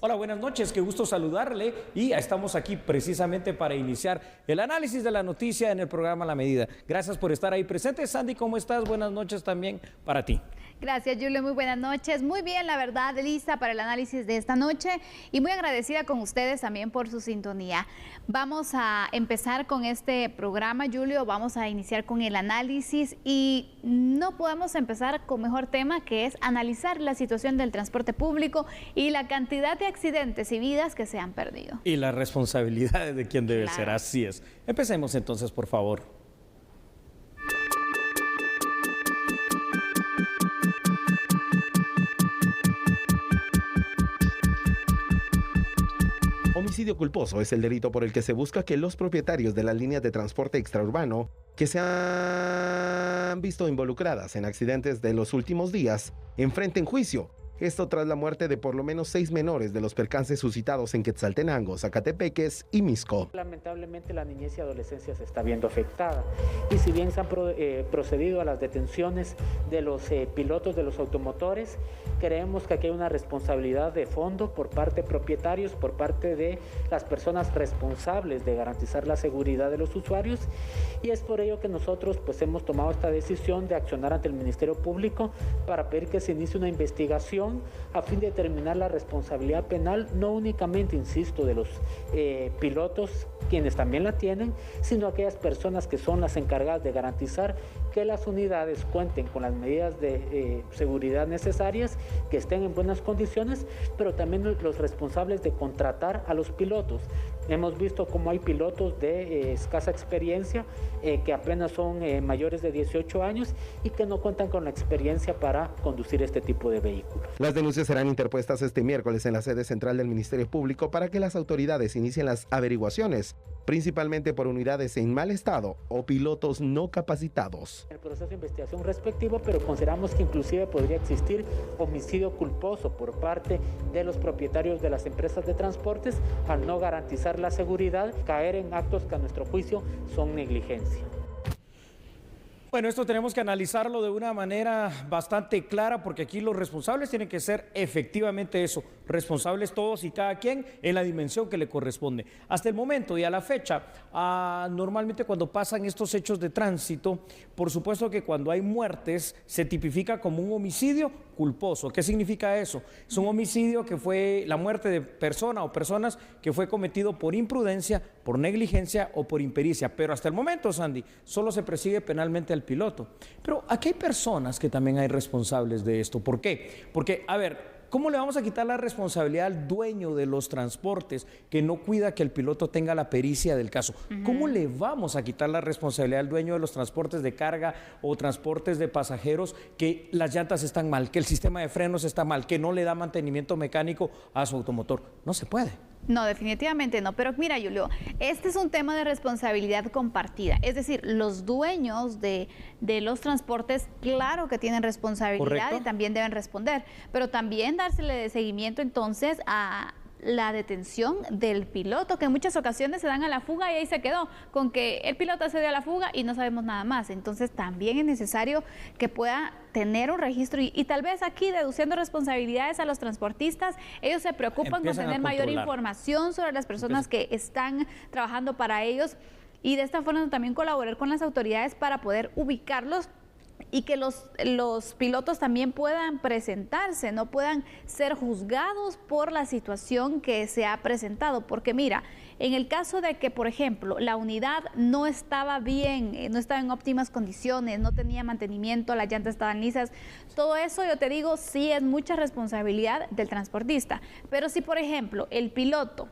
Hola, buenas noches, qué gusto saludarle y estamos aquí precisamente para iniciar el análisis de la noticia en el programa La Medida. Gracias por estar ahí presente. Sandy, ¿cómo estás? Buenas noches también para ti. Gracias, Julio. Muy buenas noches. Muy bien, la verdad, lista para el análisis de esta noche y muy agradecida con ustedes también por su sintonía. Vamos a empezar con este programa, Julio. Vamos a iniciar con el análisis y no podemos empezar con mejor tema que es analizar la situación del transporte público y la cantidad de accidentes y vidas que se han perdido. Y las responsabilidades de quién debe ser, así es. Empecemos entonces, por favor. Homicidio culposo es el delito por el que se busca que los propietarios de las líneas de transporte extraurbano que se han visto involucradas en accidentes de los últimos días enfrenten juicio. Esto tras la muerte de por lo menos 6 menores de los percances suscitados en Quetzaltenango, Zacatepeques y Misco. Lamentablemente la niñez y adolescencia se está viendo afectada y si bien se han procedido a las detenciones de los pilotos de los automotores, creemos que aquí hay una responsabilidad de fondo por parte de propietarios, por parte de las personas responsables de garantizar la seguridad de los usuarios y es por ello que nosotros pues hemos tomado esta decisión de accionar ante el Ministerio Público para pedir que se inicie una investigación a fin de determinar la responsabilidad penal, no únicamente, insisto, de los pilotos, quienes también la tienen, sino aquellas personas que son las encargadas de garantizar que las unidades cuenten con las medidas de seguridad necesarias, que estén en buenas condiciones, pero también los responsables de contratar a los pilotos. Hemos visto cómo hay pilotos de escasa experiencia, que apenas son mayores de 18 años y que no cuentan con la experiencia para conducir este tipo de vehículos. Las denuncias serán interpuestas este miércoles en la sede central del Ministerio Público para que las autoridades inicien las averiguaciones, principalmente por unidades en mal estado o pilotos no capacitados. El proceso de investigación respectivo, pero consideramos que inclusive podría existir homicidio culposo por parte de los propietarios de las empresas de transportes al no garantizar la seguridad, caer en actos que a nuestro juicio son negligencia. Bueno, esto tenemos que analizarlo de una manera bastante clara porque aquí los responsables tienen que ser efectivamente eso, responsables todos y cada quien en la dimensión que le corresponde. Hasta el momento y a la fecha, normalmente cuando pasan estos hechos de tránsito, por supuesto que cuando hay muertes se tipifica como un homicidio culposo. ¿Qué significa eso? Es un homicidio que fue la muerte de persona o personas que fue cometido por imprudencia, por negligencia o por impericia. Pero hasta el momento, Sandy, solo se persigue penalmente al piloto. Pero aquí hay personas que también hay responsables de esto. ¿Por qué? Porque, a ver, ¿cómo le vamos a quitar la responsabilidad al dueño de los transportes que no cuida que el piloto tenga la pericia del caso? ¿Cómo le vamos a quitar la responsabilidad al dueño de los transportes de carga o transportes de pasajeros que las llantas están mal, que el sistema de frenos está mal, que no le da mantenimiento mecánico a su automotor? No se puede. No, definitivamente no. Pero mira, Julio, este es un tema de responsabilidad compartida. Es decir, los dueños de los transportes, claro que tienen responsabilidad. ¿Correcto? Y también deben responder. Pero también dársele de seguimiento entonces a la detención del piloto, que en muchas ocasiones se dan a la fuga y ahí se quedó, con que el piloto se dio a la fuga y no sabemos nada más. Entonces también es necesario que pueda tener un registro y tal vez aquí deduciendo responsabilidades a los transportistas, ellos se preocupan con tener mayor información sobre las personas que están trabajando para ellos y de esta forma también colaborar con las autoridades para poder ubicarlos y que los pilotos también puedan presentarse, no puedan ser juzgados por la situación que se ha presentado. Porque mira, en el caso de que, por ejemplo, la unidad no estaba bien, no estaba en óptimas condiciones, no tenía mantenimiento, las llantas estaban lisas, todo eso yo te digo, sí es mucha responsabilidad del transportista. Pero si, por ejemplo, el piloto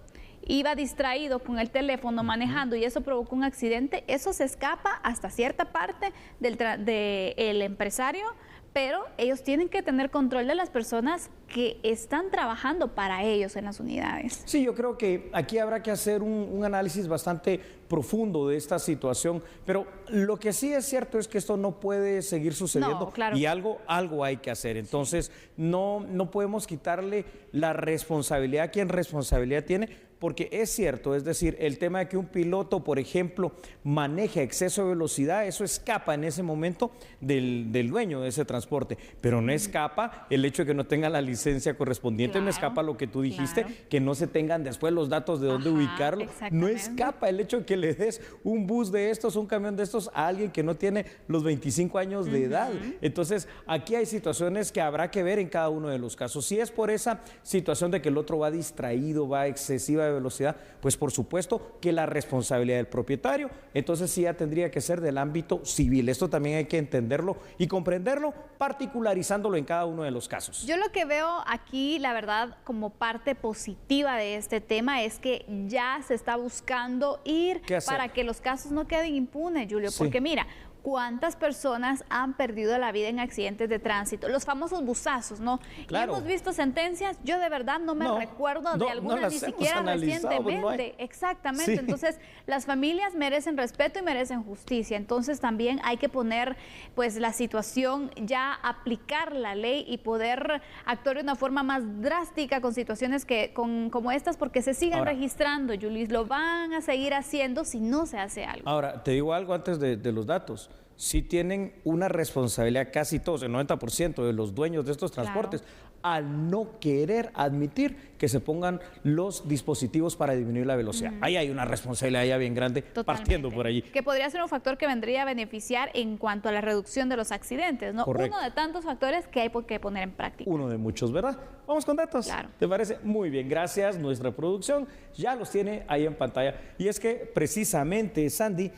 iba distraído con el teléfono manejando y eso provocó un accidente, eso se escapa hasta cierta parte del empresario, pero ellos tienen que tener control de las personas que están trabajando para ellos en las unidades. Sí, yo creo que aquí habrá que hacer un análisis bastante profundo de esta situación, pero lo que sí es cierto es que esto no puede seguir sucediendo. No, claro. Y algo hay que hacer. Entonces, no podemos quitarle la responsabilidad a quien responsabilidad tiene, porque es cierto, es decir, el tema de que un piloto, por ejemplo, maneje a exceso de velocidad, eso escapa en ese momento del dueño de ese transporte, pero no escapa el hecho de que no tenga la licencia licencia correspondiente. Claro, no escapa lo que tú dijiste, claro. que no se tengan después los datos de dónde ubicarlo. No escapa el hecho de que le des un bus de estos, un camión de estos a alguien que no tiene los 25 años de edad. Entonces, aquí hay situaciones que habrá que ver en cada uno de los casos. Si es por esa situación de que el otro va distraído, va a excesiva velocidad, pues por supuesto que la responsabilidad del propietario, entonces sí ya tendría que ser del ámbito civil. Esto también hay que entenderlo y comprenderlo, particularizándolo en cada uno de los casos. Yo lo que veo aquí, la verdad, como parte positiva de este tema es que ya se está buscando ir para que los casos no queden impunes, Julio, porque mira, ¿cuántas personas han perdido la vida en accidentes de tránsito? Los famosos busazos, ¿no? Claro. Y hemos visto sentencias, yo de verdad no me recuerdo de alguna, ni siquiera recientemente. Exactamente, sí. Entonces las familias merecen respeto y merecen justicia, entonces también hay que poner pues la situación, ya aplicar la ley y poder actuar de una forma más drástica con situaciones como estas, porque se siguen registrando, Julis, lo van a seguir haciendo si no se hace algo. Ahora, te digo algo antes de los datos. Sí tienen una responsabilidad casi todos, el 90% de los dueños de estos transportes, al no querer admitir que se pongan los dispositivos para disminuir la velocidad. Ahí hay una responsabilidad ya bien grande. Totalmente. Partiendo por allí. Que podría ser un factor que vendría a beneficiar en cuanto a la reducción de los accidentes, ¿no? Correcto. Uno de tantos factores que hay que poner en práctica. Uno de muchos, ¿verdad? Vamos con datos. Claro. ¿Te parece? Muy bien, gracias. Nuestra producción ya los tiene ahí en pantalla. Y es que precisamente, Sandy,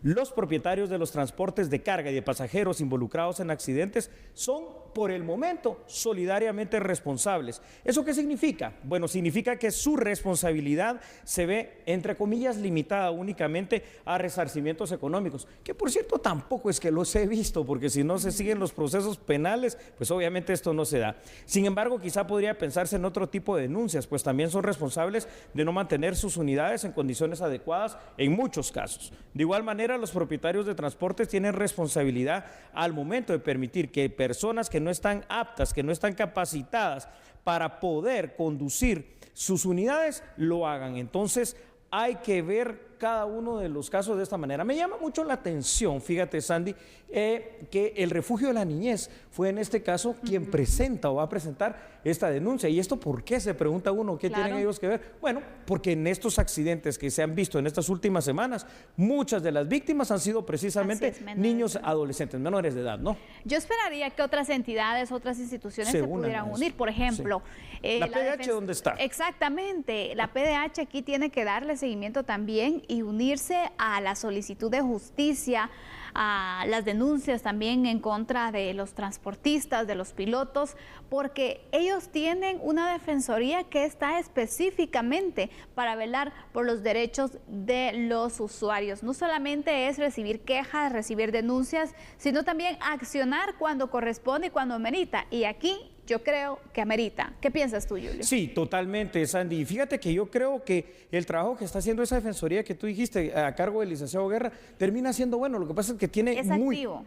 los propietarios de los transportes de carga y de pasajeros involucrados en accidentes son, por el momento, solidariamente responsables. ¿Eso qué significa? Bueno, significa que su responsabilidad se ve, entre comillas, limitada únicamente a resarcimientos económicos, que por cierto tampoco es que los he visto, porque si no se siguen los procesos penales, pues obviamente esto no se da. Sin embargo, quizá podría pensarse en otro tipo de denuncias, pues también son responsables de no mantener sus unidades en condiciones adecuadas en muchos casos. De igual manera, los propietarios de transportes tienen responsabilidad al momento de permitir que personas que no están aptas, que no están capacitadas para poder conducir sus unidades, lo hagan. Entonces, hay que ver cada uno de los casos de esta manera. Me llama mucho la atención, fíjate, Sandy, que el Refugio de la Niñez fue en este caso quien presenta o va a presentar esta denuncia. ¿Y esto por qué? Se pregunta uno, ¿qué tienen ellos que ver? Bueno, porque en estos accidentes que se han visto en estas últimas semanas, muchas de las víctimas han sido precisamente niños, adolescentes, menores de edad, ¿no? Yo esperaría que otras entidades, otras instituciones se pudieran unir. Por ejemplo, la PDH, ¿dónde está? Exactamente, la PDH aquí tiene que darle seguimiento también y unirse a la solicitud de justicia, a las denuncias también en contra de los transportistas, de los pilotos, porque ellos tienen una defensoría que está específicamente para velar por los derechos de los usuarios. No solamente es recibir quejas, recibir denuncias, sino también accionar cuando corresponde y cuando amerita. Y aquí yo creo que amerita. ¿Qué piensas tú, Julio? Sí, totalmente, Sandy. Fíjate que yo creo que el trabajo que está haciendo esa defensoría que tú dijiste a cargo del licenciado Guerra termina siendo bueno. Lo que pasa es que tiene activo.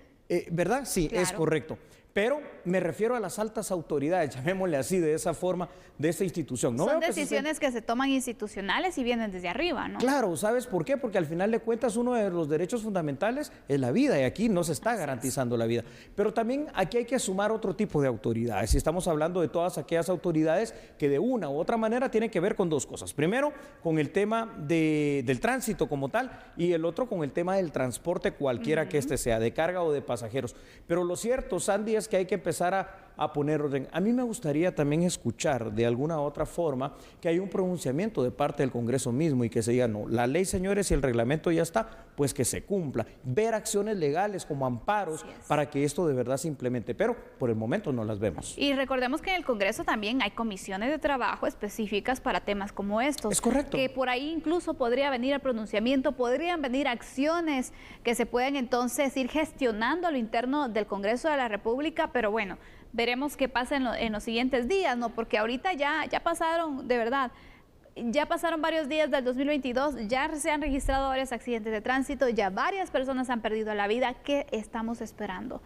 ¿Verdad? Sí, claro. Es correcto. Pero me refiero a las altas autoridades, llamémosle así, de esa forma, de esta institución. ¿No? Son decisiones que se toman institucionales y vienen desde arriba, ¿no? Claro, ¿sabes por qué? Porque al final de cuentas uno de los derechos fundamentales es la vida y aquí no se está garantizando la vida. Pero también aquí hay que sumar otro tipo de autoridades. Y estamos hablando de todas aquellas autoridades que de una u otra manera tienen que ver con dos cosas. Primero, con el tema del tránsito como tal y el otro con el tema del transporte cualquiera que este sea, de carga o de pasajeros. Pero lo cierto, Sandy, es que hay que empezar a poner orden. A mí me gustaría también escuchar de alguna otra forma que hay un pronunciamiento de parte del Congreso mismo y que se diga, no, la ley, señores, y el reglamento ya está, pues que se cumpla. Ver acciones legales como amparos para que esto de verdad se implemente, pero por el momento no las vemos. Y recordemos que en el Congreso también hay comisiones de trabajo específicas para temas como estos. Es correcto. Que por ahí incluso podría venir el pronunciamiento, podrían venir acciones que se pueden entonces ir gestionando a lo interno del Congreso de la República, pero bueno, veremos qué pasa en los siguientes días, ¿no? Porque ahorita ya pasaron, de verdad, ya pasaron varios días del 2022, ya se han registrado varios accidentes de tránsito, ya varias personas han perdido la vida. ¿Qué estamos esperando?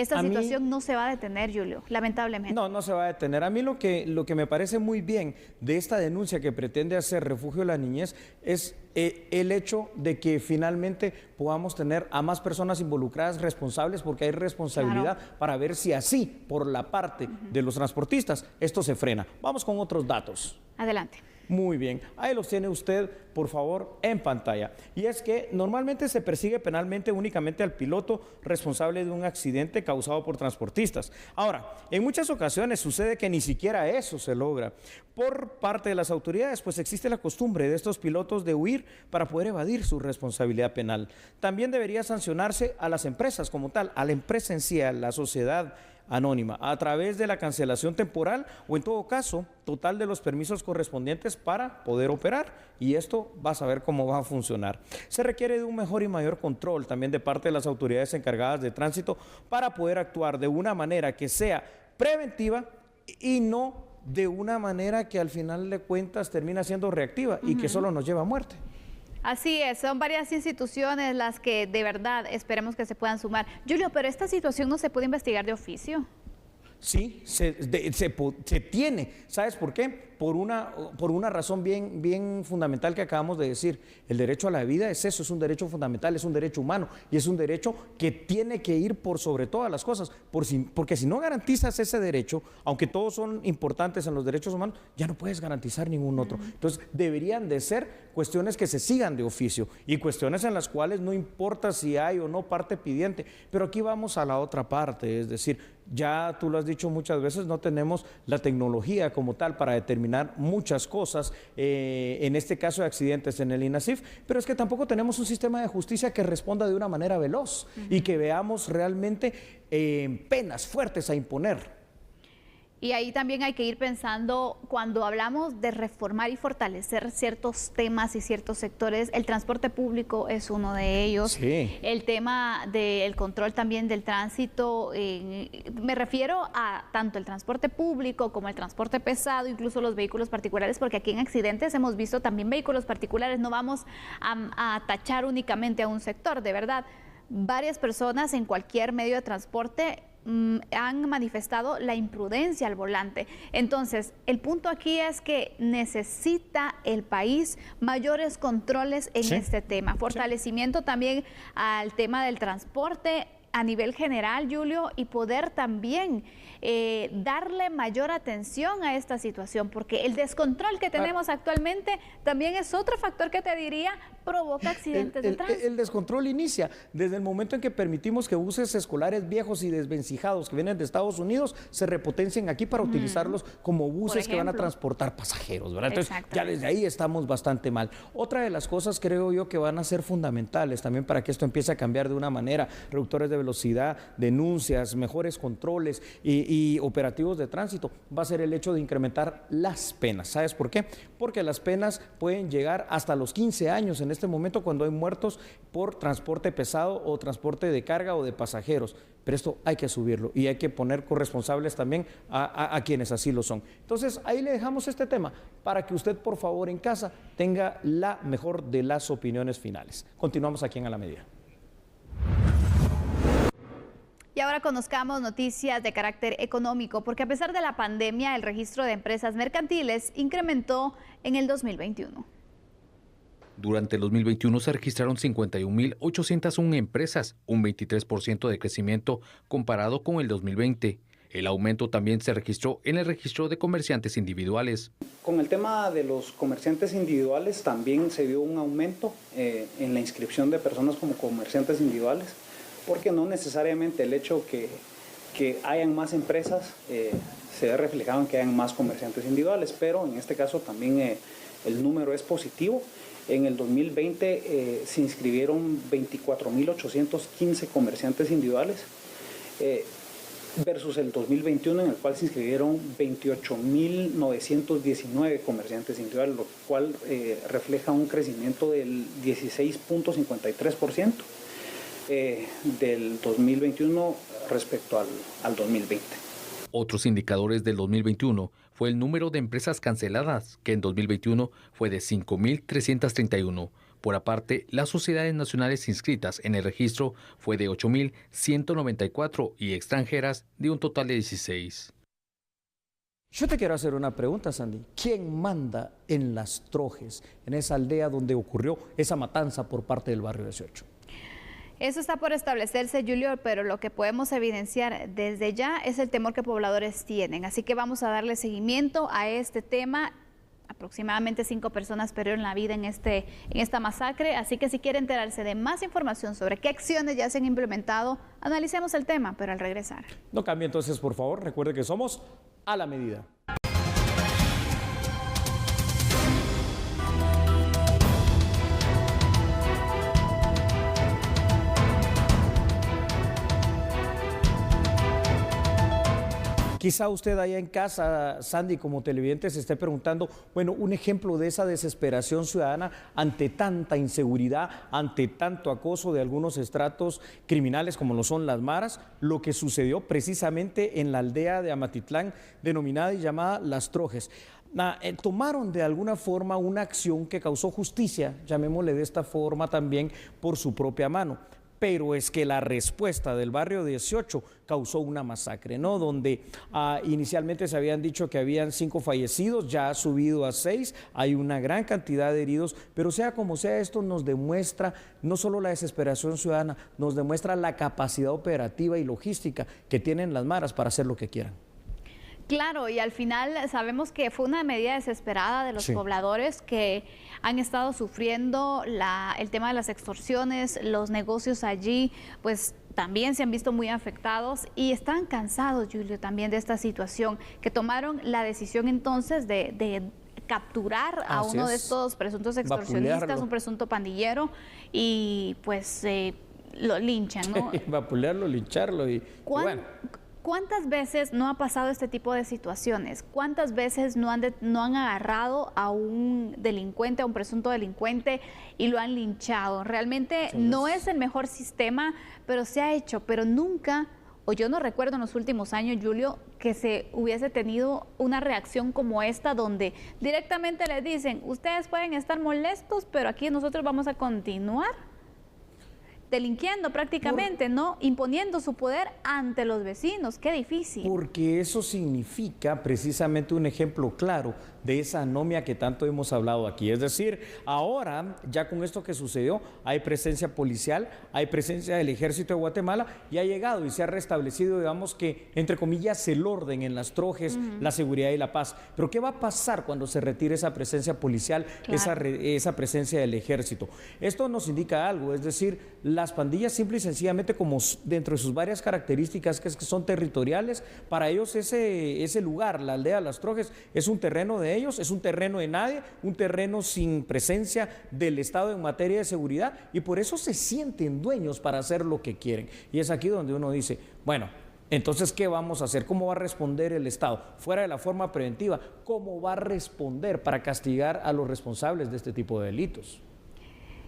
esta situación no se va a detener, Julio, lamentablemente. No, no se va a detener. A mí lo que me parece muy bien de esta denuncia que pretende hacer Refugio de la Niñez es el hecho de que finalmente podamos tener a más personas involucradas responsables, porque hay responsabilidad para ver si así, por la parte de los transportistas, esto se frena. Vamos con otros datos. Adelante. Muy bien, ahí los tiene usted, por favor, en pantalla. Y es que normalmente se persigue penalmente únicamente al piloto responsable de un accidente causado por transportistas. Ahora, en muchas ocasiones sucede que ni siquiera eso se logra. Por parte de las autoridades, pues existe la costumbre de estos pilotos de huir para poder evadir su responsabilidad penal. También debería sancionarse a las empresas como tal, a la empresa en sí, a la sociedad anónima, a través de la cancelación temporal o en todo caso total de los permisos correspondientes para poder operar, y esto vas a ver cómo va a funcionar. Se requiere de un mejor y mayor control también de parte de las autoridades encargadas de tránsito para poder actuar de una manera que sea preventiva y no de una manera que al final de cuentas termina siendo reactiva y que solo nos lleva a muerte. Así es, son varias instituciones las que de verdad esperemos que se puedan sumar. Julio, pero esta situación no se puede investigar de oficio. Sí, se tiene. ¿Sabes por qué? Por una razón bien fundamental que acabamos de decir. El derecho a la vida es eso, es un derecho fundamental, es un derecho humano y es un derecho que tiene que ir por sobre todas las cosas, porque si no garantizas ese derecho, aunque todos son importantes en los derechos humanos, ya no puedes garantizar ningún otro. Entonces deberían de ser cuestiones que se sigan de oficio y cuestiones en las cuales no importa si hay o no parte pidiente, pero aquí vamos a la otra parte, es decir, ya tú lo has dicho muchas veces, no tenemos la tecnología como tal para determinar muchas cosas, en este caso de accidentes en el INASIF, pero es que tampoco tenemos un sistema de justicia que responda de una manera veloz y que veamos realmente penas fuertes a imponer. Y ahí también hay que ir pensando, cuando hablamos de reformar y fortalecer ciertos temas y ciertos sectores, el transporte público es uno de ellos. Sí. El tema del control también del tránsito, me refiero a tanto el transporte público como el transporte pesado, incluso los vehículos particulares, porque aquí en accidentes hemos visto también vehículos particulares, no vamos a tachar únicamente a un sector, de verdad. Varias personas en cualquier medio de transporte han manifestado la imprudencia al volante. Entonces, el punto aquí es que necesita el país mayores controles en este tema. Fortalecimiento también al tema del transporte a nivel general, Julio, y poder también darle mayor atención a esta situación, porque el descontrol que tenemos actualmente también es otro factor que te diría provoca accidentes de tránsito. El descontrol inicia desde el momento en que permitimos que buses escolares viejos y desvencijados que vienen de Estados Unidos se repotencien aquí para utilizarlos como buses que van a transportar pasajeros, ¿verdad? Entonces, ya desde ahí estamos bastante mal. Otra de las cosas, creo yo, que van a ser fundamentales también para que esto empiece a cambiar de una manera, reductores de velocidad, denuncias, mejores controles y operativos de tránsito, va a ser el hecho de incrementar las penas. ¿Sabes por qué? Porque las penas pueden llegar hasta los 15 años en este momento cuando hay muertos por transporte pesado o transporte de carga o de pasajeros. Pero esto hay que subirlo y hay que poner corresponsables también a quienes así lo son. Entonces, ahí le dejamos este tema para que usted, por favor, en casa tenga la mejor de las opiniones finales. Continuamos aquí en A la Medida. Y ahora conozcamos noticias de carácter económico, porque a pesar de la pandemia, el registro de empresas mercantiles incrementó en el 2021. Durante el 2021 se registraron 51.801 empresas, un 23% de crecimiento comparado con el 2020. El aumento también se registró en el registro de comerciantes individuales. Con el tema de los comerciantes individuales también se vio un aumento en la inscripción de personas como comerciantes individuales, porque no necesariamente el hecho que hayan más empresas se ve reflejado en que hayan más comerciantes individuales, pero en este caso también el número es positivo. En el 2020 se inscribieron 24.815 comerciantes individuales versus el 2021, en el cual se inscribieron 28.919 comerciantes individuales, lo cual refleja un crecimiento del 16.53%. Del 2021 respecto al 2020. Otros indicadores del 2021 fue el número de empresas canceladas, que en 2021 fue de 5.331, Por aparte, las sociedades nacionales inscritas en el registro fue de 8.194 y extranjeras de un total de 16. Yo te quiero hacer una pregunta, Sandy. ¿Quién manda en Las Trojes, en esa aldea donde ocurrió esa matanza por parte del barrio 18? Eso está por establecerse, Julio, pero lo que podemos evidenciar desde ya es el temor que pobladores tienen. Así que vamos a darle seguimiento a este tema. Aproximadamente 5 personas perdieron la vida en esta masacre. Así que si quiere enterarse de más información sobre qué acciones ya se han implementado, analicemos el tema, pero al regresar. No cambie entonces, por favor. Recuerde que somos a la medida. Quizá usted allá en casa, Sandy, como televidente, se esté preguntando, bueno, un ejemplo de esa desesperación ciudadana ante tanta inseguridad, ante tanto acoso de algunos estratos criminales como lo son las maras, lo que sucedió precisamente en la aldea de Amatitlán, denominada y llamada Las Trojes. Tomaron de alguna forma una acción que causó justicia, llamémosle de esta forma también, por su propia mano. Pero es que la respuesta del barrio 18 causó una masacre, ¿no? Donde inicialmente se habían dicho que habían 5 fallecidos, ya ha subido a 6, hay una gran cantidad de heridos, pero sea como sea, esto nos demuestra no solo la desesperación ciudadana, nos demuestra la capacidad operativa y logística que tienen las maras para hacer lo que quieran. Claro, y al final sabemos que fue una medida desesperada de los pobladores que han estado sufriendo el tema de las extorsiones, los negocios allí, pues también se han visto muy afectados y están cansados, Julio, también de esta situación, que tomaron la decisión entonces de capturar a uno de estos presuntos extorsionistas, un presunto pandillero, y pues lo linchan, ¿no? Vapulearlo, lincharlo y bueno. ¿Cuántas veces no ha pasado este tipo de situaciones? ¿Cuántas veces no han agarrado a un delincuente, a un presunto delincuente y lo han linchado? Realmente no es el mejor sistema, pero se ha hecho, pero nunca, o yo no recuerdo en los últimos años, Julio, que se hubiese tenido una reacción como esta, donde directamente les dicen, ustedes pueden estar molestos, pero aquí nosotros vamos a continuar delinquiendo prácticamente, ¿no? Imponiendo su poder ante los vecinos. Qué difícil. Porque eso significa precisamente un ejemplo claro de esa anomia que tanto hemos hablado aquí. Es decir, ahora, ya con esto que sucedió, hay presencia policial, hay presencia del Ejército de Guatemala y ha llegado y se ha restablecido, digamos que, entre comillas, el orden en Las Trojes, la seguridad y la paz. Pero ¿qué va a pasar cuando se retire esa presencia policial, esa presencia del Ejército? Esto nos indica algo, es decir, las pandillas simple y sencillamente, como dentro de sus varias características que son territoriales, para ellos ese lugar, la aldea Las Trojes, es un terreno de ellos, es un terreno de nadie, un terreno sin presencia del Estado en materia de seguridad, y por eso se sienten dueños para hacer lo que quieren. Y es aquí donde uno dice, bueno, entonces, ¿qué vamos a hacer? ¿Cómo va a responder el Estado? Fuera de la forma preventiva, ¿cómo va a responder para castigar a los responsables de este tipo de delitos?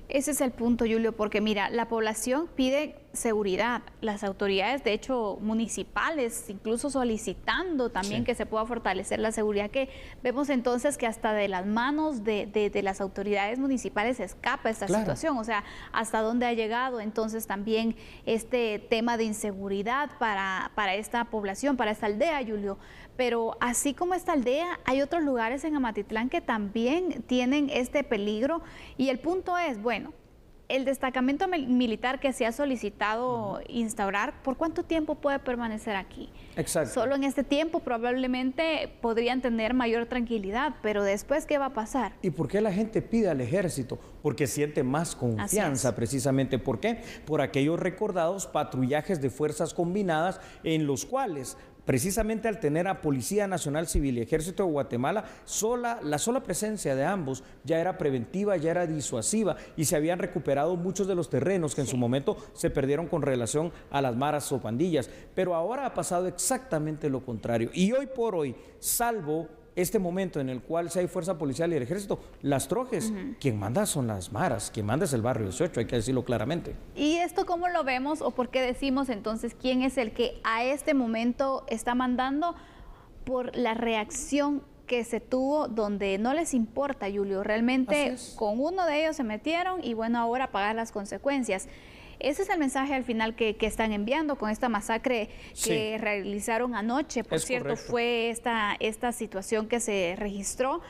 Ese es el punto, Julio, porque mira, la población pide seguridad, las autoridades, de hecho, municipales, incluso solicitando también que se pueda fortalecer la seguridad, que vemos entonces que hasta de las manos de las autoridades municipales escapa esta situación, o sea, hasta dónde ha llegado entonces también este tema de inseguridad para esta población, para esta aldea, Julio. Pero así como esta aldea, hay otros lugares en Amatitlán que también tienen este peligro, y el punto es, bueno, el destacamento militar que se ha solicitado instaurar, ¿por cuánto tiempo puede permanecer aquí? Exacto. Solo en este tiempo probablemente podrían tener mayor tranquilidad, pero después, ¿qué va a pasar? ¿Y por qué la gente pide al Ejército? Porque siente más confianza, precisamente. ¿Por qué? Por aquellos recordados patrullajes de fuerzas combinadas en los cuales, precisamente al tener a Policía Nacional Civil y Ejército de Guatemala, la sola presencia de ambos ya era preventiva, ya era disuasiva, y se habían recuperado muchos de los terrenos que en su momento se perdieron con relación a las maras o pandillas. Pero ahora ha pasado exactamente lo contrario. Y hoy por hoy, salvo este momento en el cual si hay fuerza policial y el Ejército, Las Trojes, quien manda son las maras, quien manda es el barrio 18, hay que decirlo claramente. ¿Y esto cómo lo vemos o por qué decimos entonces quién es el que a este momento está mandando? Por la reacción que se tuvo donde no les importa, Julio. Realmente con uno de ellos se metieron y bueno, ahora pagar las consecuencias. Ese es el mensaje al final que están enviando con esta masacre que realizaron anoche. Por cierto, fue esta situación que se registró.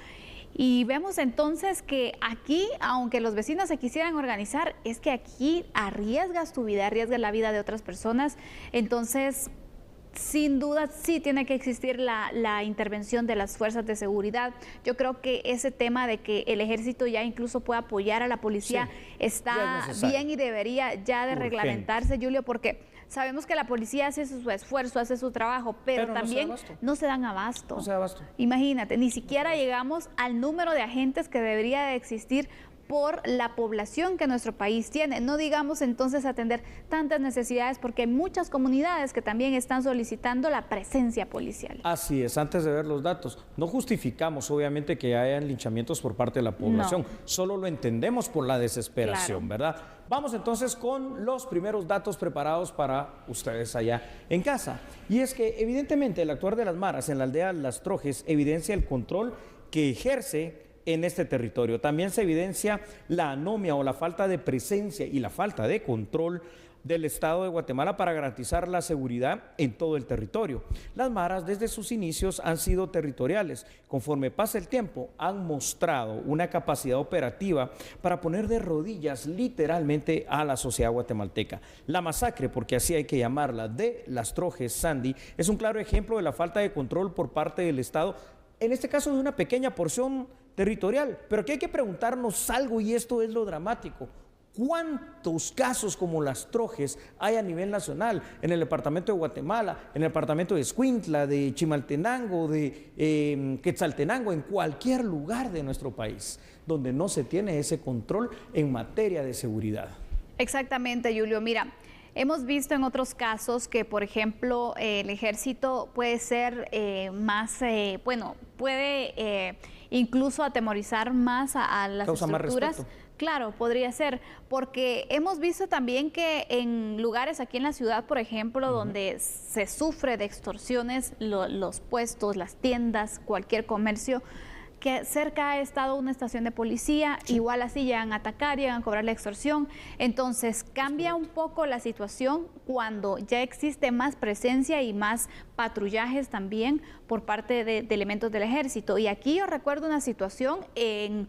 Y vemos entonces que aquí, aunque los vecinos se quisieran organizar, es que aquí arriesgas tu vida, arriesgas la vida de otras personas. Entonces, sin duda sí tiene que existir la intervención de las fuerzas de seguridad. Yo creo que ese tema de que el ejército ya incluso pueda apoyar a la policía está bien y debería ya de reglamentarse, Julio, porque sabemos que la policía hace su esfuerzo, hace su trabajo, pero también no se dan abasto. No se da abasto. Imagínate, ni siquiera llegamos al número de agentes que debería de existir por la población que nuestro país tiene. No digamos entonces atender tantas necesidades porque hay muchas comunidades que también están solicitando la presencia policial. Así es, antes de ver los datos, no justificamos obviamente que hayan linchamientos por parte de la población, solo lo entendemos por la desesperación, ¿verdad? Vamos entonces con los primeros datos preparados para ustedes allá en casa. Y es que evidentemente el actuar de las maras en la aldea Las Trojes evidencia el control que ejerce en este territorio. También se evidencia la anomia o la falta de presencia y la falta de control del Estado de Guatemala para garantizar la seguridad en todo el territorio. Las maras desde sus inicios han sido territoriales. Conforme pasa el tiempo, han mostrado una capacidad operativa para poner de rodillas literalmente a la sociedad guatemalteca. La masacre, porque así hay que llamarla, de Las Trojes, Sandy, es un claro ejemplo de la falta de control por parte del Estado, en este caso de una pequeña porción territorial. Pero aquí hay que preguntarnos algo, y esto es lo dramático. ¿Cuántos casos como Las Trojes hay a nivel nacional? En el departamento de Guatemala, en el departamento de Escuintla, de Chimaltenango, de Quetzaltenango, en cualquier lugar de nuestro país, donde no se tiene ese control en materia de seguridad. Exactamente, Julio. Mira, hemos visto en otros casos que, por ejemplo, el ejército puede ser puede incluso atemorizar más a las estructuras. Claro, podría ser, porque hemos visto también que en lugares aquí en la ciudad, por ejemplo, donde se sufre de extorsiones, los puestos, las tiendas, cualquier comercio, que cerca ha estado una estación de policía, igual así llegan a atacar, llegan a cobrar la extorsión. Entonces cambia un poco la situación cuando ya existe más presencia y más patrullajes también por parte de elementos del ejército. Y aquí yo recuerdo una situación en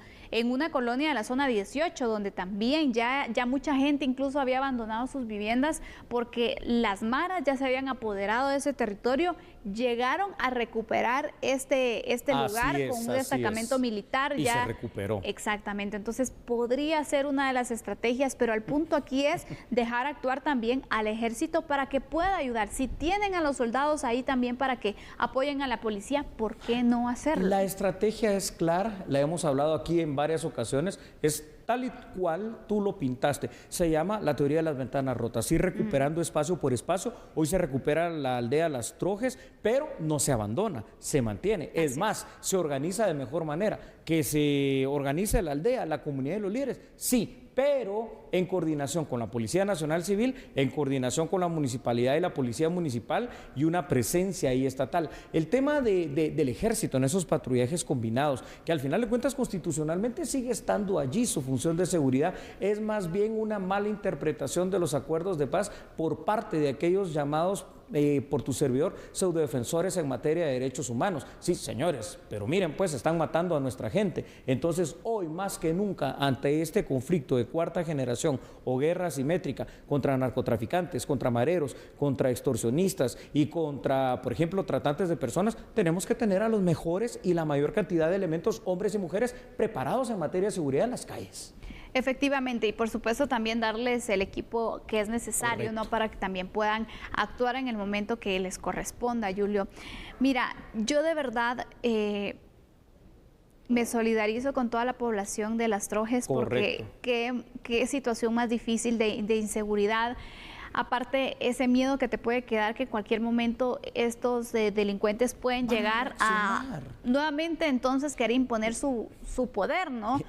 una colonia de la zona 18, donde también ya mucha gente incluso había abandonado sus viviendas porque las maras ya se habían apoderado de ese territorio, llegaron a recuperar este lugar con un destacamento militar. Y ya se recuperó. Exactamente, entonces podría ser una de las estrategias, pero el punto aquí es dejar actuar también al ejército para que pueda ayudar. Si tienen a los soldados ahí también para que apoyen a la policía, ¿por qué no hacerlo? La estrategia es clara, la hemos hablado aquí en varias ocasiones, es tal y cual tú lo pintaste. Se llama la teoría de las ventanas rotas, ir recuperando espacio por espacio. Hoy se recupera la aldea Las Trojes, pero no se abandona, se mantiene. Es más, se organiza de mejor manera. Que se organice la aldea, la comunidad de los líderes, sí, pero en coordinación con la Policía Nacional Civil, en coordinación con la municipalidad y la Policía Municipal y una presencia ahí estatal. El tema del ejército en esos patrullajes combinados, que al final de cuentas constitucionalmente sigue estando allí, su función de seguridad, es más bien una mala interpretación de los acuerdos de paz por parte de aquellos llamados por tu servidor pseudodefensores en materia de derechos humanos. Sí, señores, pero miren, pues están matando a nuestra gente. Entonces, hoy más que nunca, ante este conflicto de cuarta generación o guerra asimétrica contra narcotraficantes, contra mareros, contra extorsionistas y contra, por ejemplo, tratantes de personas, tenemos que tener a los mejores y la mayor cantidad de elementos, hombres y mujeres, preparados en materia de seguridad en las calles. Efectivamente, y por supuesto también darles el equipo que es necesario, ¿no? Para que también puedan actuar en el momento que les corresponda, Julio. Mira, yo de verdad me solidarizo con toda la población de Las Trojes. Correcto. Porque qué situación más difícil de inseguridad. Aparte, ese miedo que te puede quedar que en cualquier momento estos delincuentes pueden llegar a nuevamente entonces querer imponer su poder, ¿no?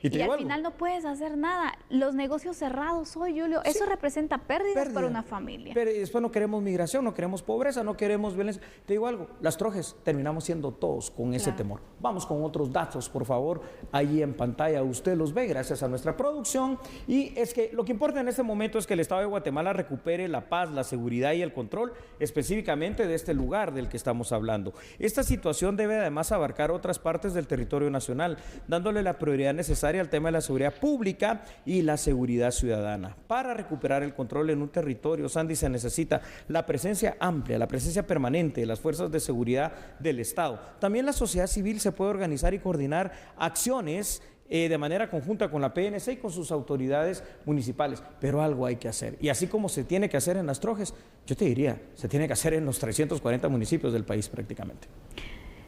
y al final no puedes hacer nada. Los negocios cerrados hoy, Julio, eso representa pérdidas para una familia. Pero después no queremos migración, no queremos pobreza, no queremos violencia. Te digo algo, las Trojes terminamos siendo todos con ese temor. Vamos con otros datos, por favor. Allí en pantalla usted los ve gracias a nuestra producción. Y es que lo que importa en este momento es que el Estado de Guatemala recupere la paz, la seguridad y el control específicamente de este lugar del que estamos hablando. Esta situación debe además abarcar otras partes del territorio nacional, dándole la prioridad necesaria al tema de la seguridad pública y la seguridad ciudadana. Para recuperar el control en un territorio, Sandy, se necesita la presencia amplia, la presencia permanente de las fuerzas de seguridad del Estado. También la sociedad civil se puede organizar y coordinar acciones de manera conjunta con la PNC y con sus autoridades municipales, pero algo hay que hacer. Y así como se tiene que hacer en las Trojes, yo te diría, se tiene que hacer en los 340 municipios del país prácticamente.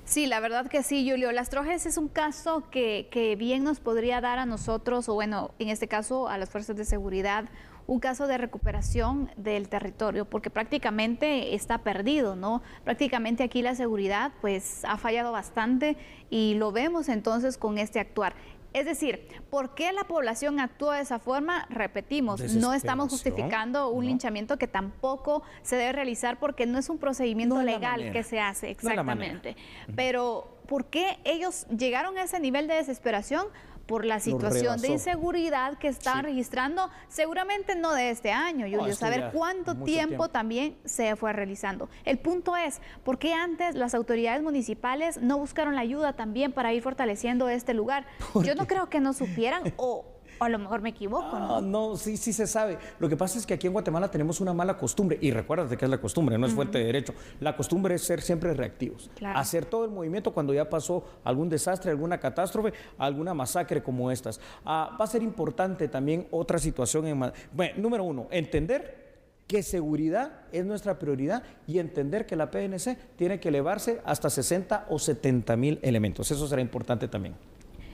Sí, la verdad que sí, Julio. Las Trojes es un caso que bien nos podría dar a nosotros, o bueno, en este caso a las fuerzas de seguridad, un caso de recuperación del territorio, porque prácticamente está perdido, ¿no? Prácticamente aquí la seguridad pues ha fallado bastante y lo vemos entonces con este actuar. Es decir, ¿por qué la población actúa de esa forma? Repetimos, no estamos justificando un linchamiento que tampoco se debe realizar porque no es un procedimiento legal que se hace, exactamente. Pero, ¿por qué ellos llegaron a ese nivel de desesperación? Por la situación de inseguridad que están registrando, seguramente no de este año, Julio, saber cuánto tiempo también se fue realizando. El punto es, ¿por qué antes las autoridades municipales no buscaron la ayuda también para ir fortaleciendo este lugar? Yo no creo que no supieran o a lo mejor me equivoco, ¿no? No, sí se sabe. Lo que pasa es que aquí en Guatemala tenemos una mala costumbre, y recuérdate que es la costumbre, no es fuente de derecho. La costumbre es ser siempre reactivos, hacer todo el movimiento cuando ya pasó algún desastre, alguna catástrofe, alguna masacre como estas. Va a ser importante también otra situación. Bueno, número uno, entender que seguridad es nuestra prioridad y entender que la PNC tiene que elevarse hasta 60 o 70 mil elementos. Eso será importante también.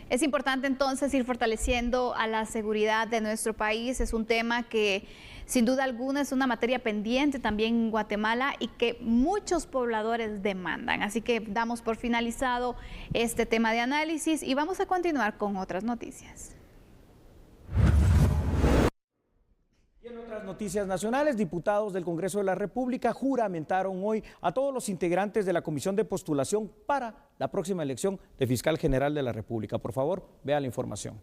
Es importante entonces ir fortaleciendo a la seguridad de nuestro país. Es un tema que sin duda alguna es una materia pendiente también en Guatemala y que muchos pobladores demandan. Así que damos por finalizado este tema de análisis y vamos a continuar con otras noticias. Y en otras noticias nacionales, diputados del Congreso de la República juramentaron hoy a todos los integrantes de la Comisión de Postulación para la próxima elección de Fiscal General de la República. Por favor, vea la información.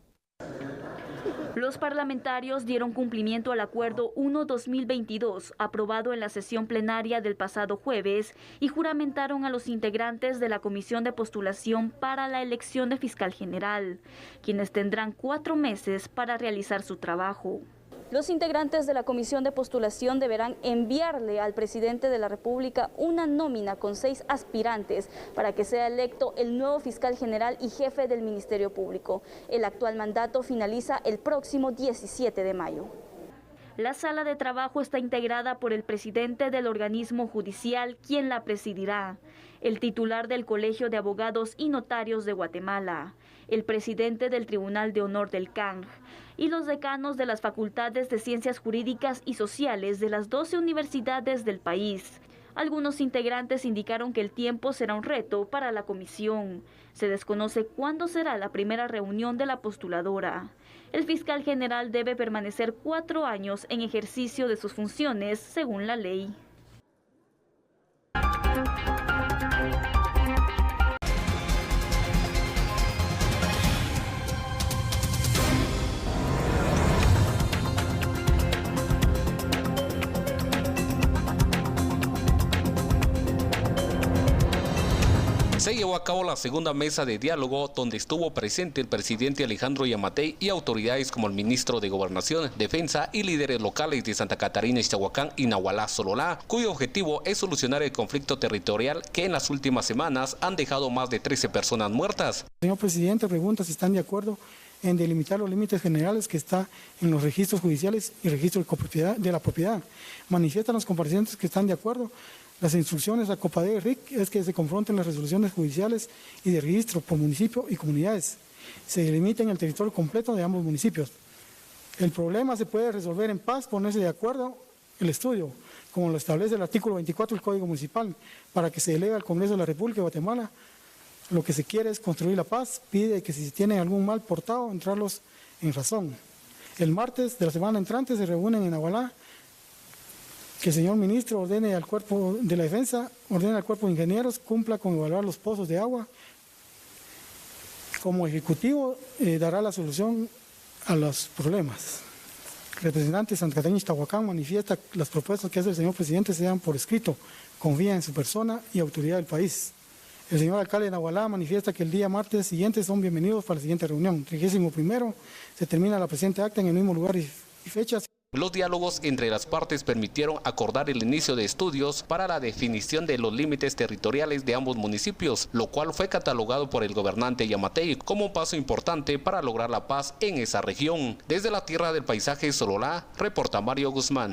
Los parlamentarios dieron cumplimiento al Acuerdo 1-2022, aprobado en la sesión plenaria del pasado jueves, y juramentaron a los integrantes de la Comisión de Postulación para la elección de Fiscal General, quienes tendrán 4 meses para realizar su trabajo. Los integrantes de la Comisión de Postulación deberán enviarle al presidente de la República una nómina con 6 aspirantes para que sea electo el nuevo fiscal general y jefe del Ministerio Público. El actual mandato finaliza el próximo 17 de mayo. La sala de trabajo está integrada por el presidente del organismo judicial, quien la presidirá, el titular del Colegio de Abogados y Notarios de Guatemala, el presidente del Tribunal de Honor del CANG y los decanos de las facultades de Ciencias Jurídicas y Sociales de las 12 universidades del país. Algunos integrantes indicaron que el tiempo será un reto para la comisión. Se desconoce cuándo será la primera reunión de la postuladora. El fiscal general debe permanecer 4 años en ejercicio de sus funciones según la ley. Se llevó a cabo la segunda mesa de diálogo donde estuvo presente el presidente Alejandro Yamatei y autoridades como el ministro de Gobernación, Defensa y líderes locales de Santa Catarina, Ixtahuacán y Nahualá, Sololá, cuyo objetivo es solucionar el conflicto territorial que en las últimas semanas han dejado más de 13 personas muertas. Señor presidente, pregunta si están de acuerdo en delimitar los límites generales que está en los registros judiciales y registros de la propiedad. Manifiestan los comparecientes que están de acuerdo. Las instrucciones a COPADE y RIC es que se confronten las resoluciones judiciales y de registro por municipio y comunidades. Se delimiten el territorio completo de ambos municipios. El problema se puede resolver en paz, ponerse de acuerdo el estudio, como lo establece el artículo 24 del Código Municipal, para que se eleve al Congreso de la República de Guatemala. Lo que se quiere es construir la paz, pide que si tienen algún mal portado, entrarlos en razón. El martes de la semana entrante se reúnen en Nahualá, que el señor ministro ordene al Cuerpo de la Defensa, ordene al Cuerpo de Ingenieros, cumpla con evaluar los pozos de agua. Como ejecutivo dará la solución a los problemas. El representante de Santa Catarina y Ixtahuacán manifiesta que las propuestas que hace el señor presidente sean por escrito, confía en su persona y autoridad del país. El señor alcalde de Nahualá manifiesta que el día martes siguiente son bienvenidos para la siguiente reunión. 31º se termina la presente acta en el mismo lugar y fechas. Los diálogos entre las partes permitieron acordar el inicio de estudios para la definición de los límites territoriales de ambos municipios, lo cual fue catalogado por el gobernante Yamatei como un paso importante para lograr la paz en esa región. Desde la tierra del paisaje Sololá, reporta Mario Guzmán.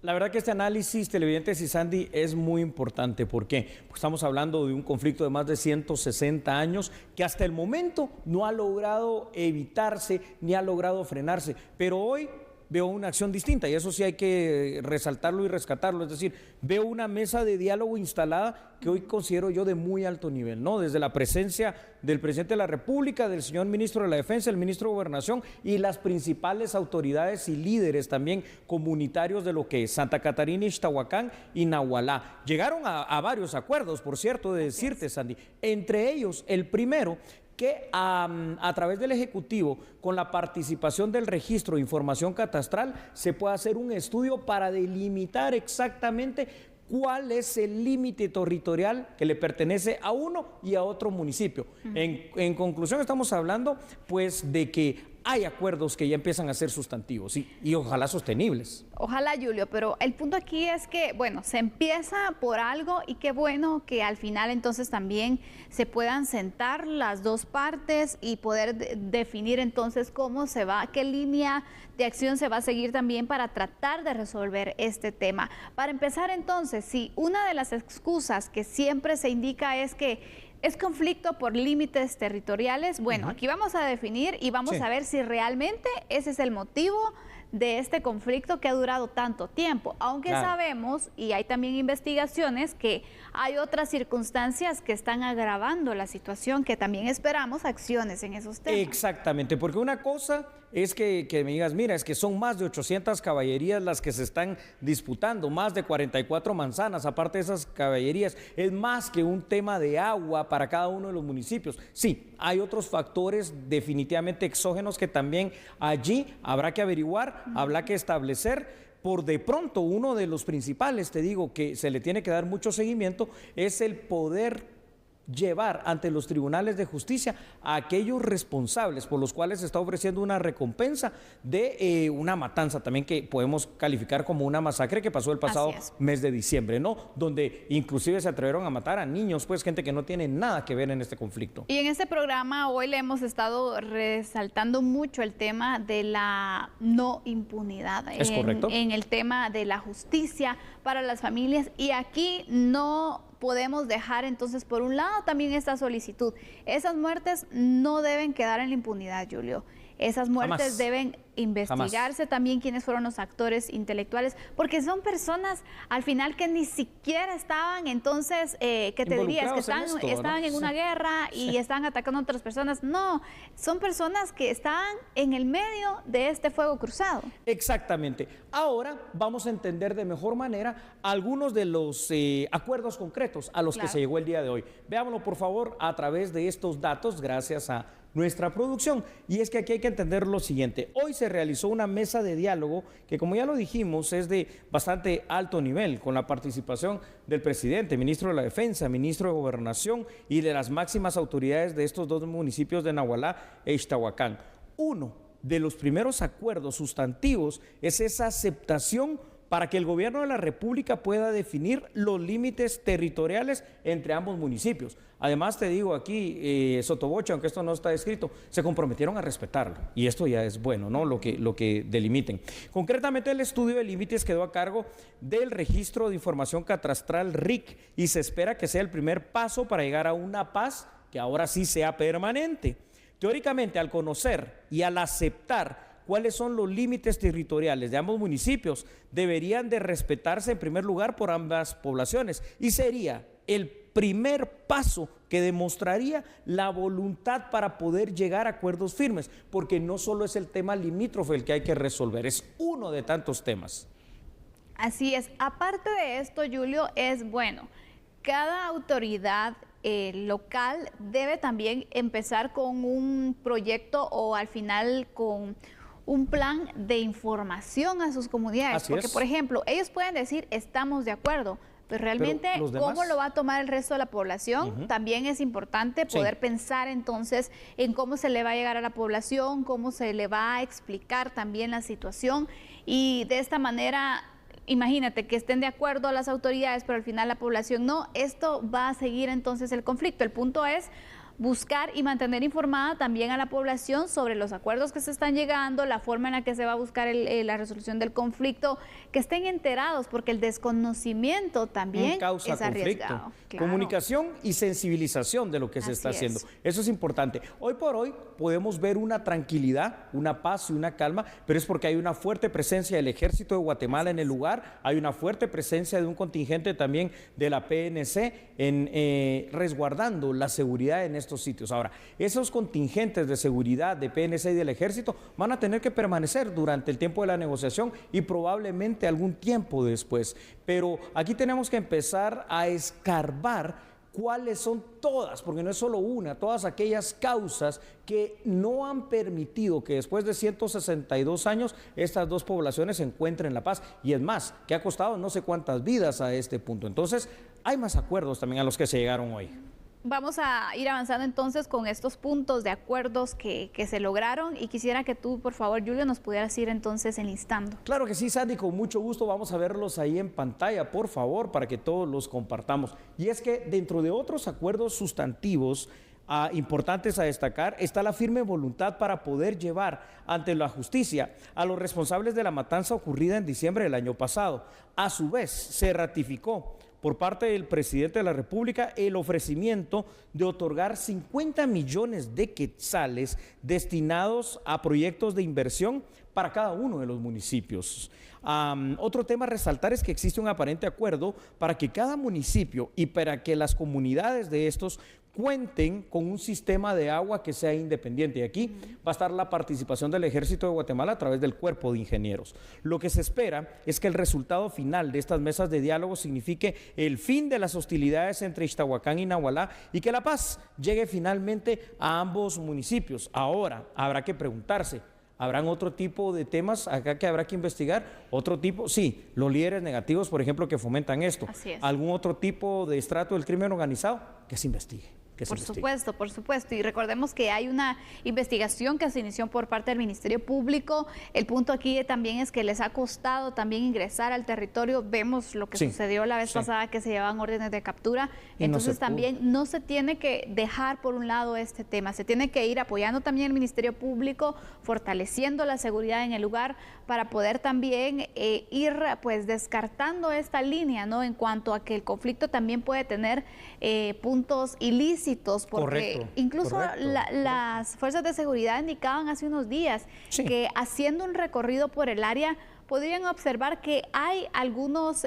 La verdad que este análisis, televidentes y Sandy, es muy importante. ¿Por qué? Porque estamos hablando de un conflicto de más de 160 años que hasta el momento no ha logrado evitarse ni ha logrado frenarse. Pero hoy veo una acción distinta y eso sí hay que resaltarlo y rescatarlo. Es decir, veo una mesa de diálogo instalada que hoy considero yo de muy alto nivel, ¿no? Desde la presencia del presidente de la República, del señor ministro de la Defensa, el ministro de Gobernación y las principales autoridades y líderes también comunitarios de lo que es Santa Catarina, Ixtahuacán y Nahualá. Llegaron a varios acuerdos, por cierto, de decirte, Sandy. Entre ellos, el primero, que a través del Ejecutivo, con la participación del registro de información catastral, se puede hacer un estudio para delimitar exactamente cuál es el límite territorial que le pertenece a uno y a otro municipio. En conclusión, estamos hablando pues de que hay acuerdos que ya empiezan a ser sustantivos y ojalá sostenibles. Ojalá, Julio, pero el punto aquí es que, bueno, se empieza por algo y qué bueno que al final entonces también se puedan sentar las dos partes y poder definir entonces cómo se va, qué línea de acción se va a seguir también para tratar de resolver este tema. Para empezar entonces, si una de las excusas que siempre se indica es que es conflicto por límites territoriales, bueno, aquí vamos a definir y vamos a ver si realmente ese es el motivo de este conflicto que ha durado tanto tiempo, aunque sabemos, y hay también investigaciones, que hay otras circunstancias que están agravando la situación, que también esperamos acciones en esos temas. Exactamente, porque una cosa es que me digas, mira, es que son más de 800 caballerías las que se están disputando, más de 44 manzanas, aparte de esas caballerías, es más que un tema de agua para cada uno de los municipios. Sí, hay otros factores definitivamente exógenos que también allí habrá que averiguar, habrá que establecer. Por de pronto, uno de los principales, te digo, que se le tiene que dar mucho seguimiento, es el poder llevar ante los tribunales de justicia a aquellos responsables por los cuales se está ofreciendo una recompensa de una matanza también que podemos calificar como una masacre que pasó el pasado mes de diciembre, ¿no? Donde inclusive se atrevieron a matar a niños, pues gente que no tiene nada que ver en este conflicto. Y en este programa hoy le hemos estado resaltando mucho el tema de la no impunidad. ¿Es correcto? En el tema de la justicia para las familias, y aquí no podemos dejar entonces por un lado también esta solicitud. Esas muertes no deben quedar en la impunidad, Julio. Esas muertes deben investigarse también quiénes fueron los actores intelectuales, porque son personas al final que ni siquiera estaban, entonces, ¿qué te dirías? Que estaban en una guerra y están atacando a otras personas. No, son personas que estaban en el medio de este fuego cruzado. Exactamente. Ahora vamos a entender de mejor manera algunos de los acuerdos concretos a los que se llegó el día de hoy. Veámoslo, por favor, a través de estos datos, gracias a nuestra producción. Y es que aquí hay que entender lo siguiente. Hoy se realizó una mesa de diálogo que, como ya lo dijimos, es de bastante alto nivel, con la participación del presidente, ministro de la Defensa, ministro de Gobernación y de las máximas autoridades de estos dos municipios de Nahualá e Ixtahuacán. Uno de los primeros acuerdos sustantivos es esa aceptación para que el gobierno de la República pueda definir los límites territoriales entre ambos municipios. Además, te digo aquí, Sotoboche, aunque esto no está escrito, se comprometieron a respetarlo. Y esto ya es bueno, ¿no? Lo que delimiten. Concretamente, el estudio de límites quedó a cargo del Registro de Información Catastral RIC y se espera que sea el primer paso para llegar a una paz que ahora sí sea permanente. Teóricamente, al conocer y al aceptar cuáles son los límites territoriales de ambos municipios. Deberían de respetarse en primer lugar por ambas poblaciones y sería el primer paso que demostraría la voluntad para poder llegar a acuerdos firmes, porque no solo es el tema limítrofe el que hay que resolver, es uno de tantos temas. Así es. Aparte de esto, Julio, es bueno, cada autoridad local debe también empezar con un proyecto o al final con un plan de información a sus comunidades. Porque, por ejemplo, ellos pueden decir, estamos de acuerdo, pero realmente cómo lo va a tomar el resto de la población. También es importante poder pensar entonces en cómo se le va a llegar a la población, cómo se le va a explicar también la situación y de esta manera, imagínate que estén de acuerdo las autoridades, pero al final la población no, esto va a seguir entonces el conflicto. El punto es buscar y mantener informada también a la población sobre los acuerdos que se están llegando, la forma en la que se va a buscar la resolución del conflicto, que estén enterados, porque el desconocimiento también causa es arriesgado. Claro. Comunicación y sensibilización de lo que se está haciendo. Eso es importante. Hoy por hoy podemos ver una tranquilidad, una paz y una calma, pero es porque hay una fuerte presencia del Ejército de Guatemala en el lugar, hay una fuerte presencia de un contingente también de la PNC resguardando la seguridad en estos sitios. Ahora, esos contingentes de seguridad de PNC y del Ejército van a tener que permanecer durante el tiempo de la negociación y probablemente algún tiempo después. Pero aquí tenemos que empezar a escarbar cuáles son todas, porque no es solo una, todas aquellas causas que no han permitido que después de 162 años estas dos poblaciones encuentren la paz. Y es más, que ha costado no sé cuántas vidas a este punto. Entonces, hay más acuerdos también a los que se llegaron hoy. Vamos a ir avanzando entonces con estos puntos de acuerdos que se lograron y quisiera que tú, por favor, Julio, nos pudieras ir entonces enlistando. Claro que sí, Sandy, con mucho gusto vamos a verlos ahí en pantalla, por favor, para que todos los compartamos. Y es que dentro de otros acuerdos sustantivos importantes a destacar está la firme voluntad para poder llevar ante la justicia a los responsables de la matanza ocurrida en diciembre del año pasado. A su vez, se ratificó por parte del presidente de la República el ofrecimiento de otorgar 50 millones de quetzales destinados a proyectos de inversión para cada uno de los municipios. Otro tema a resaltar es que existe un aparente acuerdo para que cada municipio y para que las comunidades de estos cuenten con un sistema de agua que sea independiente. Y aquí va a estar la participación del Ejército de Guatemala a través del Cuerpo de Ingenieros. Lo que se espera es que el resultado final de estas mesas de diálogo signifique el fin de las hostilidades entre Ixtahuacán y Nahualá y que la paz llegue finalmente a ambos municipios. Ahora, habrá que preguntarse, ¿habrán otro tipo de temas acá que habrá que investigar? ¿Otro tipo? Sí, los líderes negativos, por ejemplo, que fomentan esto. ¿Algún otro tipo de estrato del crimen organizado? Que se investigue. Por supuesto. Y recordemos que hay una investigación que se inició por parte del Ministerio Público. El punto aquí también es que les ha costado también ingresar al territorio. Vemos lo que sucedió la vez pasada, que se llevaban órdenes de captura. Entonces también no se tiene que dejar por un lado este tema. Se tiene que ir apoyando también el Ministerio Público, fortaleciendo la seguridad en el lugar para poder también ir pues descartando esta línea, ¿no? En cuanto a que el conflicto también puede tener puntos ilícitos, porque incluso las fuerzas de seguridad indicaban hace unos días que haciendo un recorrido por el área podrían observar que hay algunos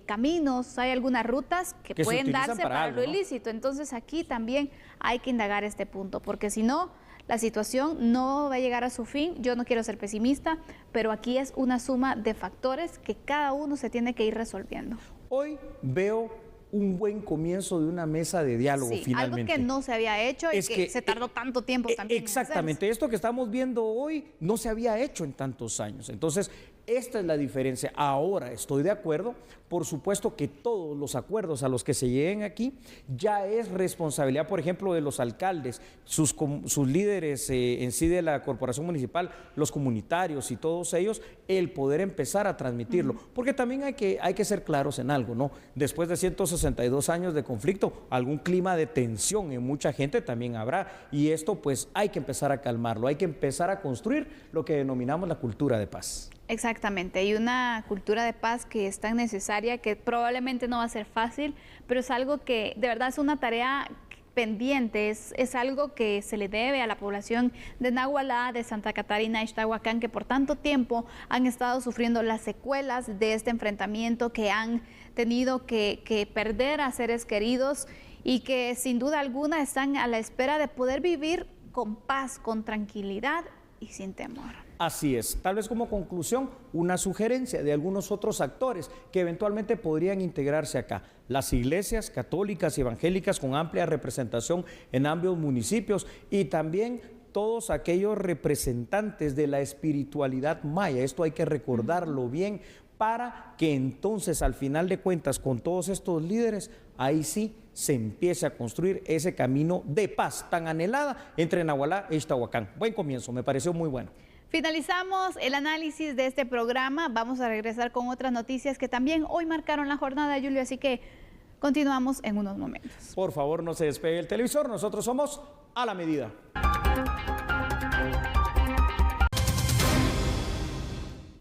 caminos, hay algunas rutas que pueden darse para lo ilícito. Entonces aquí también hay que indagar este punto, porque si no, la situación no va a llegar a su fin. Yo no quiero ser pesimista, pero aquí es una suma de factores que cada uno se tiene que ir resolviendo. Hoy veo un buen comienzo de una mesa de diálogo finalmente. Algo que no se había hecho y que se tardó tanto tiempo también. Exactamente, esto que estamos viendo hoy no se había hecho en tantos años. Entonces, esta es la diferencia. Ahora estoy de acuerdo, por supuesto que todos los acuerdos a los que se lleguen aquí ya es responsabilidad, por ejemplo, de los alcaldes, sus líderes en sí de la corporación municipal, los comunitarios y todos ellos, el poder empezar a transmitirlo. Porque también hay que ser claros en algo, ¿no? Después de 162 años de conflicto, algún clima de tensión en mucha gente también habrá. Y esto pues hay que empezar a calmarlo, hay que empezar a construir lo que denominamos la cultura de paz. Exactamente, y una cultura de paz que es tan necesaria, que probablemente no va a ser fácil, pero es algo que de verdad es una tarea pendientes. Es algo que se le debe a la población de Nagualá, de Santa Catarina, Ixtahuacán, que por tanto tiempo han estado sufriendo las secuelas de este enfrentamiento, que han tenido que perder a seres queridos y que sin duda alguna están a la espera de poder vivir con paz, con tranquilidad y sin temor. Así es. Tal vez como conclusión, una sugerencia de algunos otros actores que eventualmente podrían integrarse acá. Las iglesias católicas y evangélicas con amplia representación en ambos municipios y también todos aquellos representantes de la espiritualidad maya. Esto hay que recordarlo bien para que entonces al final de cuentas con todos estos líderes, ahí sí se empiece a construir ese camino de paz tan anhelada entre Nagualá e Ixtahuacán. Buen comienzo, me pareció muy bueno. Finalizamos el análisis de este programa. Vamos a regresar con otras noticias que también hoy marcaron la jornada, Julio, así que continuamos en unos momentos. Por favor, no se despegue el televisor. Nosotros somos A la Medida.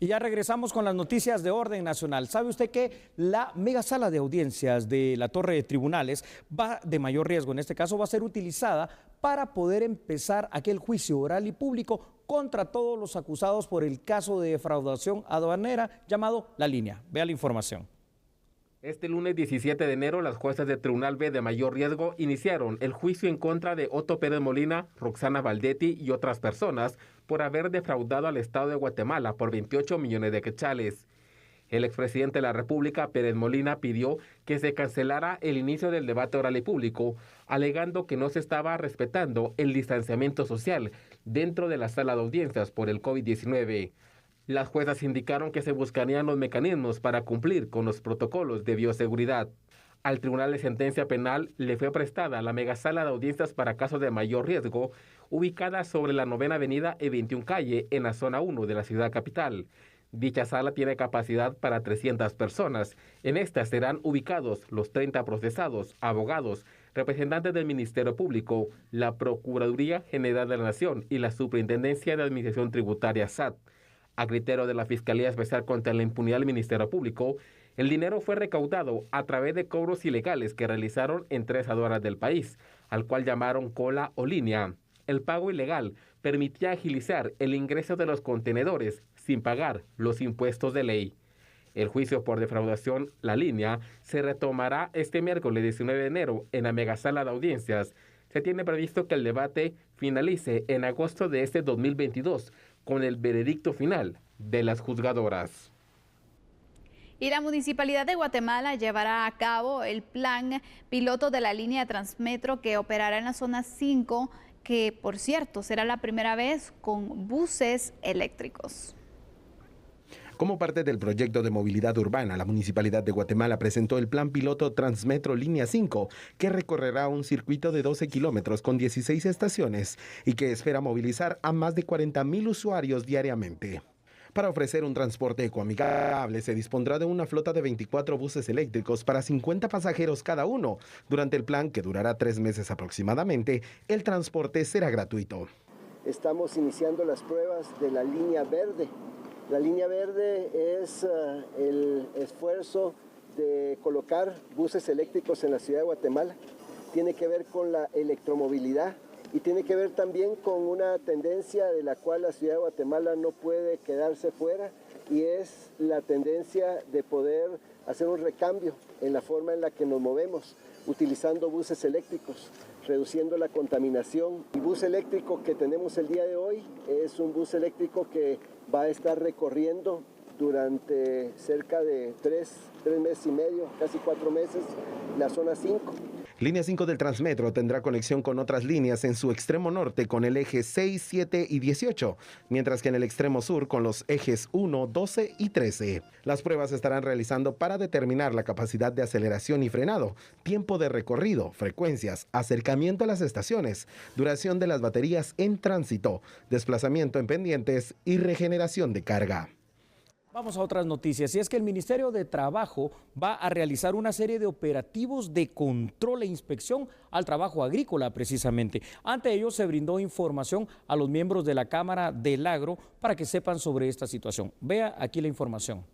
Y ya regresamos con las noticias de orden nacional. ¿Sabe usted que la mega sala de audiencias de la Torre de Tribunales va de mayor riesgo? En este caso va a ser utilizada para poder empezar aquel juicio oral y público contra todos los acusados por el caso de defraudación aduanera llamado La Línea. Vea la información. Este lunes 17 de enero, las juezas del Tribunal B de mayor riesgo iniciaron el juicio en contra de Otto Pérez Molina, Roxana Valdetti y otras personas por haber defraudado al Estado de Guatemala por 28 millones de quetzales. El expresidente de la República, Pérez Molina, pidió que se cancelara el inicio del debate oral y público, alegando que no se estaba respetando el distanciamiento social dentro de la sala de audiencias por el COVID-19. Las juezas indicaron que se buscarían los mecanismos para cumplir con los protocolos de bioseguridad. Al Tribunal de Sentencia Penal le fue prestada la megasala de audiencias para casos de mayor riesgo, ubicada sobre la 9ª Avenida y 21 Calle, en la zona 1 de la ciudad capital. Dicha sala tiene capacidad para 300 personas. En esta serán ubicados los 30 procesados, abogados, representantes del Ministerio Público, la Procuraduría General de la Nación y la Superintendencia de Administración Tributaria SAT. A criterio de la Fiscalía Especial contra la Impunidad del Ministerio Público, el dinero fue recaudado a través de cobros ilegales que realizaron en 3 aduanas del país, al cual llamaron cola o línea. El pago ilegal permitía agilizar el ingreso de los contenedores sin pagar los impuestos de ley. El juicio por defraudación La Línea se retomará este miércoles 19 de enero en la megasala de audiencias. Se tiene previsto que el debate finalice en agosto de este 2022 con el veredicto final de las juzgadoras. Y la Municipalidad de Guatemala llevará a cabo el plan piloto de la línea Transmetro que operará en la zona 5, que por cierto será la primera vez con buses eléctricos. Como parte del proyecto de movilidad urbana, la Municipalidad de Guatemala presentó el plan piloto Transmetro Línea 5, que recorrerá un circuito de 12 kilómetros con 16 estaciones y que espera movilizar a más de 40,000 usuarios diariamente. Para ofrecer un transporte ecoamigable, se dispondrá de una flota de 24 buses eléctricos para 50 pasajeros cada uno. Durante el plan, que durará 3 meses aproximadamente, el transporte será gratuito. Estamos iniciando las pruebas de la línea verde. La línea verde es el esfuerzo de colocar buses eléctricos en la ciudad de Guatemala. Tiene que ver con la electromovilidad y tiene que ver también con una tendencia de la cual la ciudad de Guatemala no puede quedarse fuera, y es la tendencia de poder hacer un recambio en la forma en la que nos movemos, utilizando buses eléctricos, reduciendo la contaminación. El bus eléctrico que tenemos el día de hoy es un bus eléctrico que va a estar recorriendo durante cerca de 3 meses y medio, casi 4 meses, la zona 5. Línea 5 del Transmetro tendrá conexión con otras líneas en su extremo norte con el eje 6, 7 y 18, mientras que en el extremo sur con los ejes 1, 12 y 13. Las pruebas se estarán realizando para determinar la capacidad de aceleración y frenado, tiempo de recorrido, frecuencias, acercamiento a las estaciones, duración de las baterías en tránsito, desplazamiento en pendientes y regeneración de carga. Vamos a otras noticias, y es que el Ministerio de Trabajo va a realizar una serie de operativos de control e inspección al trabajo agrícola precisamente. Ante ello se brindó información a los miembros de la Cámara del Agro para que sepan sobre esta situación. Vea aquí la información.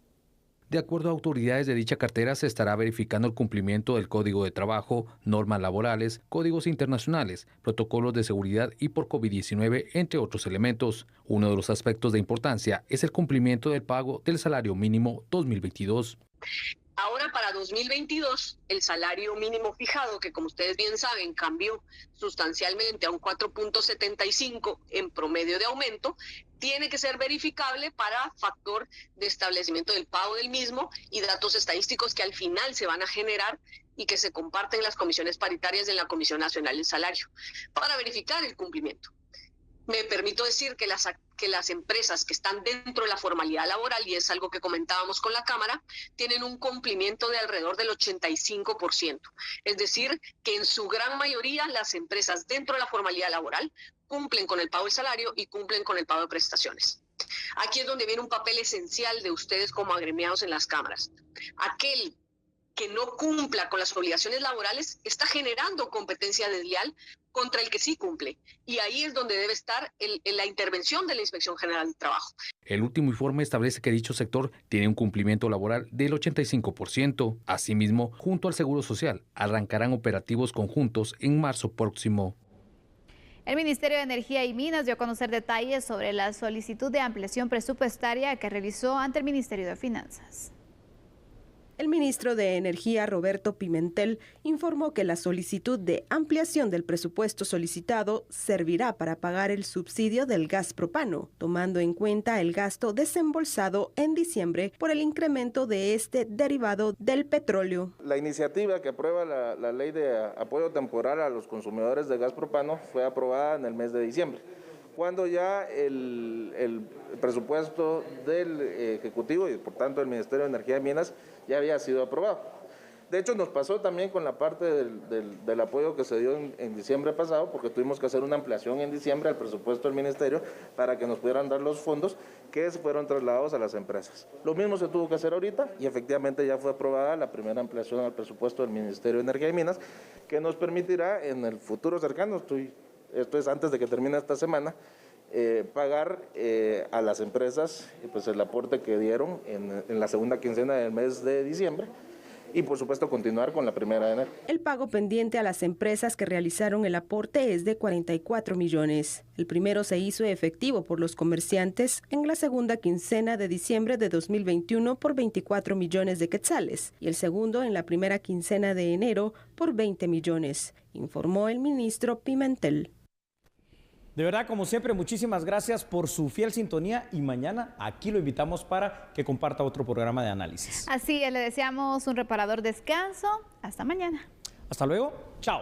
De acuerdo a autoridades de dicha cartera, se estará verificando el cumplimiento del Código de Trabajo, normas laborales, códigos internacionales, protocolos de seguridad y por COVID-19, entre otros elementos. Uno de los aspectos de importancia es el cumplimiento del pago del salario mínimo 2022. Ahora para 2022, el salario mínimo fijado, que como ustedes bien saben cambió sustancialmente a un 4.75 en promedio de aumento, tiene que ser verificable para factor de establecimiento del pago del mismo y datos estadísticos que al final se van a generar y que se comparten en las comisiones paritarias de la Comisión Nacional del Salario para verificar el cumplimiento. Me permito decir que las empresas que están dentro de la formalidad laboral, y es algo que comentábamos con la Cámara, tienen un cumplimiento de alrededor del 85%. Es decir, que en su gran mayoría las empresas dentro de la formalidad laboral cumplen con el pago del salario y cumplen con el pago de prestaciones. Aquí es donde viene un papel esencial de ustedes como agremiados en las cámaras. Aquel que no cumpla con las obligaciones laborales está generando competencia desleal contra el que sí cumple. Y ahí es donde debe estar la intervención de la Inspección General del Trabajo. El último informe establece que dicho sector tiene un cumplimiento laboral del 85%. Asimismo, junto al Seguro Social, arrancarán operativos conjuntos en marzo próximo. El Ministerio de Energía y Minas dio a conocer detalles sobre la solicitud de ampliación presupuestaria que realizó ante el Ministerio de Finanzas. El ministro de Energía, Roberto Pimentel, informó que la solicitud de ampliación del presupuesto solicitado servirá para pagar el subsidio del gas propano, tomando en cuenta el gasto desembolsado en diciembre por el incremento de este derivado del petróleo. La iniciativa que aprueba la ley de apoyo temporal a los consumidores de gas propano fue aprobada en el mes de diciembre, cuando ya el presupuesto del Ejecutivo y por tanto del Ministerio de Energía y Minas ya había sido aprobado. De hecho, nos pasó también con la parte del apoyo que se dio en diciembre pasado, porque tuvimos que hacer una ampliación en diciembre al presupuesto del Ministerio para que nos pudieran dar los fondos que fueron trasladados a las empresas. Lo mismo se tuvo que hacer ahorita y efectivamente ya fue aprobada la primera ampliación al presupuesto del Ministerio de Energía y Minas, que nos permitirá en el futuro cercano, esto es antes de que termine esta semana, pagar a las empresas pues el aporte que dieron en la segunda quincena del mes de diciembre y por supuesto continuar con la primera de enero. El pago pendiente a las empresas que realizaron el aporte es de 44 millones. El primero se hizo efectivo por los comerciantes en la segunda quincena de diciembre de 2021 por 24 millones de quetzales y el segundo en la primera quincena de enero por 20 millones, informó el ministro Pimentel. De verdad, como siempre, muchísimas gracias por su fiel sintonía y mañana aquí lo invitamos para que comparta otro programa de análisis. Así es, le deseamos un reparador descanso. Hasta mañana. Hasta luego. Chao.